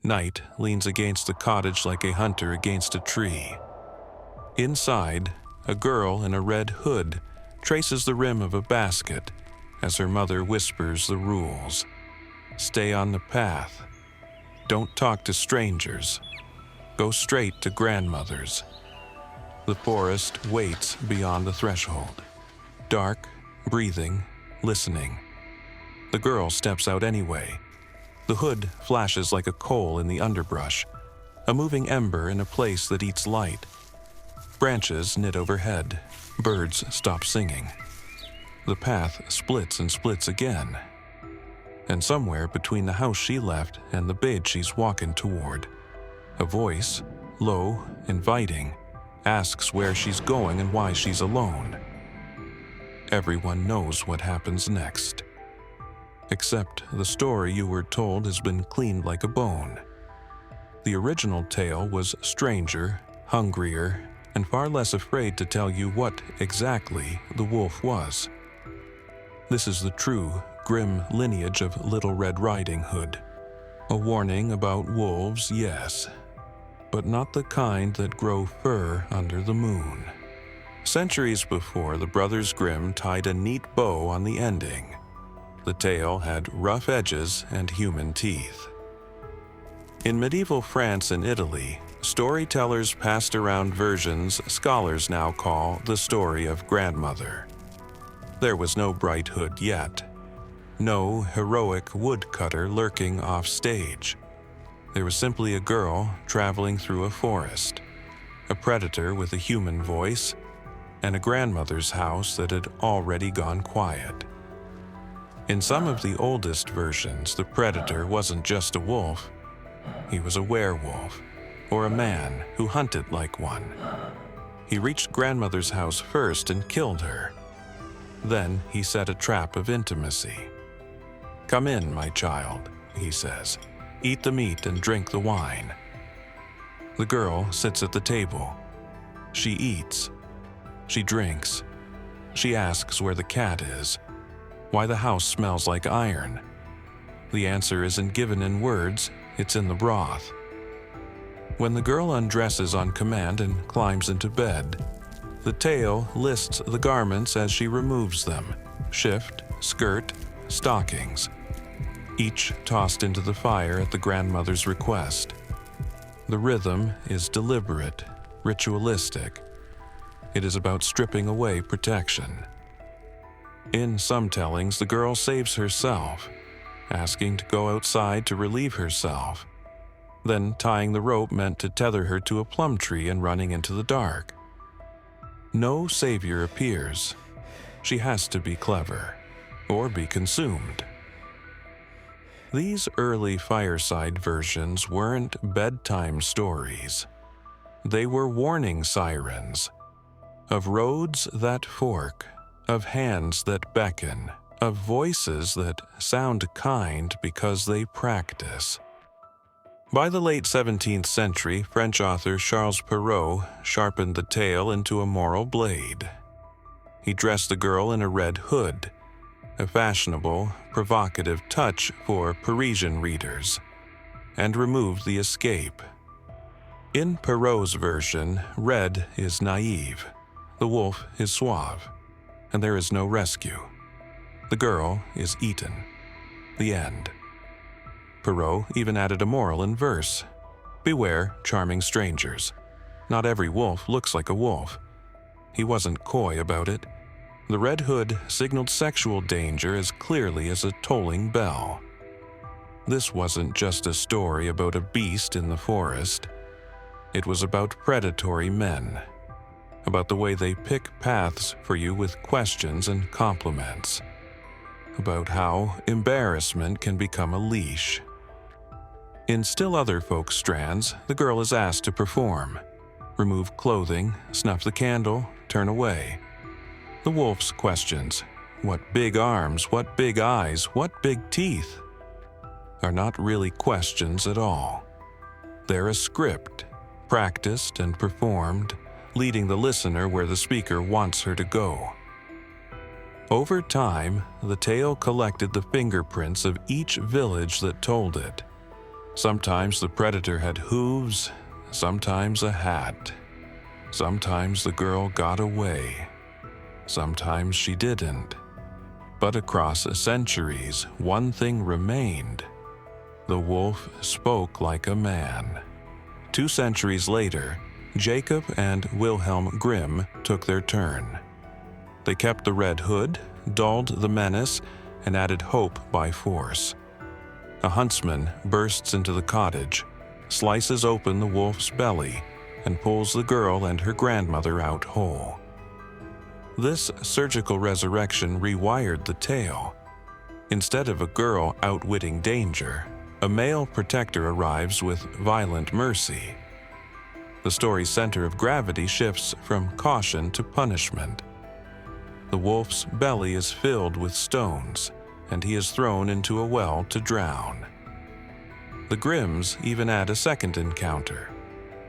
Night leans against the cottage like a hunter against a tree. Inside, a girl in a red hood traces the rim of a basket as her mother whispers the rules. Stay on the path. Don't talk to strangers. Go straight to grandmother's. The forest waits beyond the threshold. Dark, breathing, listening. The girl steps out anyway. The hood flashes like a coal in the underbrush, a moving ember in a place that eats light. Branches knit overhead. Birds stop singing. The path splits and splits again. And somewhere between the house she left and the bed she's walking toward, a voice, low, inviting, asks where she's going and why she's alone. Everyone knows what happens next. Except the story you were told has been cleaned like a bone. The original tale was stranger, hungrier, and far less afraid to tell you what exactly the wolf was. This is the true, grim lineage of Little Red Riding Hood. A warning about wolves, yes, but not the kind that grow fur under the moon. Centuries before, the Brothers Grimm tied a neat bow on the ending. The tale had rough edges and human teeth. In medieval France and Italy, storytellers passed around versions scholars now call the story of grandmother. There was no bright hood yet. No heroic woodcutter lurking off stage. There was simply a girl traveling through a forest, a predator with a human voice, and a grandmother's house that had already gone quiet. In some of the oldest versions, the predator wasn't just a wolf. He was a werewolf, or a man who hunted like one. He reached grandmother's house first and killed her. Then he set a trap of intimacy. "Come in, my child," he says. "Eat the meat and drink the wine." The girl sits at the table. She eats. She drinks. She asks where the cat is, why the house smells like iron. The answer isn't given in words, it's in the broth. When the girl undresses on command and climbs into bed, the tale lists the garments as she removes them: shift, skirt, stockings, each tossed into the fire at the grandmother's request. The rhythm is deliberate, ritualistic. It is about stripping away protection. In some tellings, the girl saves herself, asking to go outside to relieve herself, then tying the rope meant to tether her to a plum tree and running into the dark. No savior appears. She has to be clever, or be consumed. These early fireside versions weren't bedtime stories. They were warning sirens, of roads that fork, of hands that beckon, of voices that sound kind because they practice. By the late 17th century, French author Charles Perrault sharpened the tale into a moral blade. He dressed the girl in a red hood, a fashionable, provocative touch for Parisian readers, and removed the escape. In Perrault's version, red is naive, the wolf is suave, and there is no rescue. The girl is eaten. The end. Perrault even added a moral in verse. Beware charming strangers. Not every wolf looks like a wolf. He wasn't coy about it. The Red Hood signaled sexual danger as clearly as a tolling bell. This wasn't just a story about a beast in the forest. It was about predatory men, about the way they pick paths for you with questions and compliments, about how embarrassment can become a leash. In still other folk strands, the girl is asked to perform, remove clothing, snuff the candle, turn away. The wolf's questions, what big arms, what big eyes, what big teeth, are not really questions at all. They're a script, practiced and performed, leading the listener where the speaker wants her to go. Over time, the tale collected the fingerprints of each village that told it. Sometimes the predator had hooves, sometimes a hat. Sometimes the girl got away, sometimes she didn't. But across centuries, one thing remained. The wolf spoke like a man. 2 centuries later, Jacob and Wilhelm Grimm took their turn. They kept the Red Hood, dulled the menace, and added hope by force. A huntsman bursts into the cottage, slices open the wolf's belly, and pulls the girl and her grandmother out whole. This surgical resurrection rewired the tale. Instead of a girl outwitting danger, a male protector arrives with violent mercy. The story's center of gravity shifts from caution to punishment. The wolf's belly is filled with stones, and he is thrown into a well to drown. The Grimms even add a second encounter.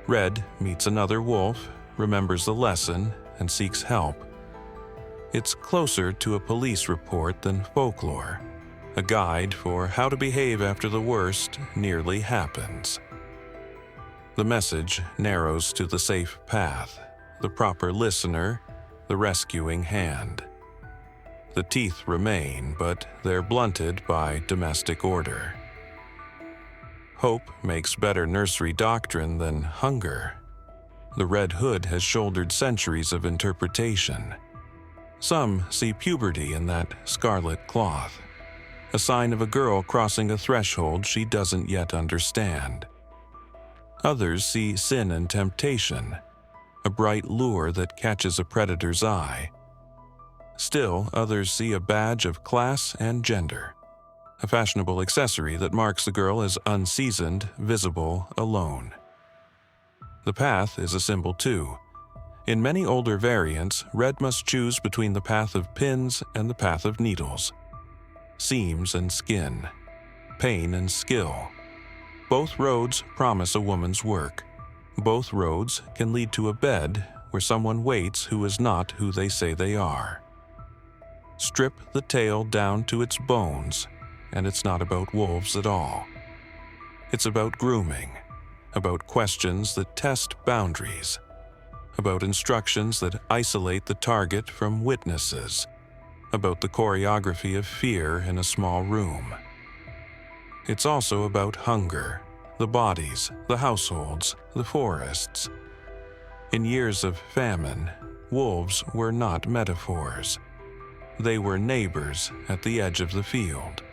Red meets another wolf, remembers the lesson, and seeks help. It's closer to a police report than folklore, a guide for how to behave after the worst nearly happens. The message narrows to the safe path, the proper listener, the rescuing hand. The teeth remain, but they're blunted by domestic order. Hope makes better nursery doctrine than hunger. The Red Hood has shouldered centuries of interpretation. Some see puberty in that scarlet cloth, a sign of a girl crossing a threshold she doesn't yet understand. Others see sin and temptation, a bright lure that catches a predator's eye. Still, others see a badge of class and gender, a fashionable accessory that marks the girl as unseasoned, visible, alone. The path is a symbol too. In many older variants, Red must choose between the path of pins and the path of needles, seams and skin, pain and skill. Both roads promise a woman's work. Both roads can lead to a bed where someone waits who is not who they say they are. Strip the tale down to its bones, and it's not about wolves at all. It's about grooming, about questions that test boundaries, about instructions that isolate the target from witnesses, about the choreography of fear in a small room. It's also about hunger, the bodies, the households, the forests. In years of famine, wolves were not metaphors. They were neighbors at the edge of the field.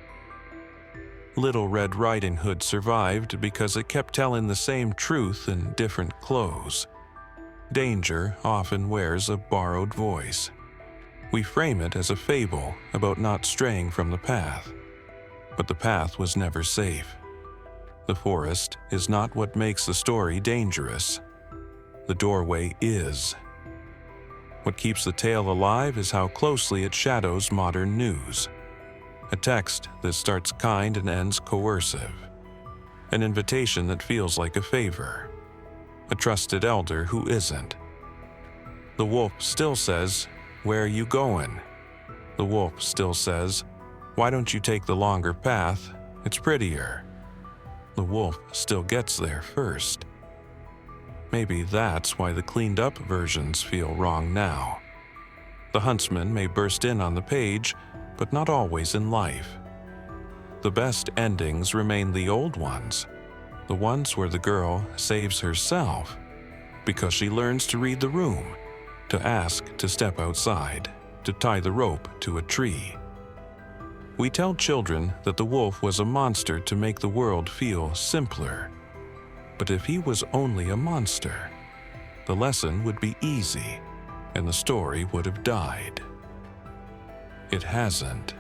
Little Red Riding Hood survived because it kept telling the same truth in different clothes. Danger often wears a borrowed voice. We frame it as a fable about not straying from the path. But the path was never safe. The forest is not what makes the story dangerous. The doorway is. What keeps the tale alive is how closely it shadows modern news. A text that starts kind and ends coercive. An invitation that feels like a favor. A trusted elder who isn't. The wolf still says, "Where are you going?" The wolf still says, "Why don't you take the longer path? It's prettier." The wolf still gets there first. Maybe that's why the cleaned-up versions feel wrong now. The huntsman may burst in on the page, but not always in life. The best endings remain the old ones, the ones where the girl saves herself because she learns to read the room, to ask to step outside, to tie the rope to a tree. We tell children that the wolf was a monster to make the world feel simpler. But if he was only a monster, the lesson would be easy, and the story would have died. It hasn't,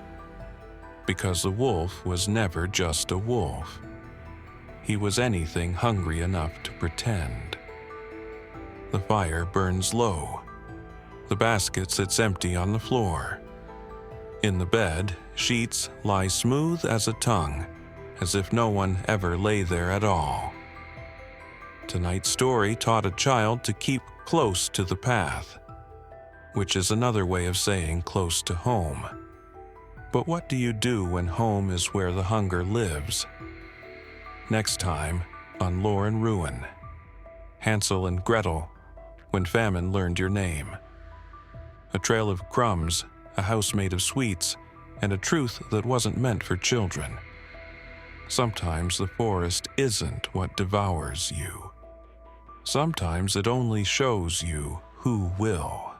because the wolf was never just a wolf. He was anything hungry enough to pretend. The fire burns low. The basket sits empty on the floor. In the bed, sheets lie smooth as a tongue, as if no one ever lay there at all. Tonight's story taught a child to keep close to the path, which is another way of saying close to home. But what do you do when home is where the hunger lives? Next time on Lore&Ruin. Hansel and Gretel, when famine learned your name. A trail of crumbs, a house made of sweets, and a truth that wasn't meant for children. Sometimes the forest isn't what devours you. Sometimes it only shows you who will.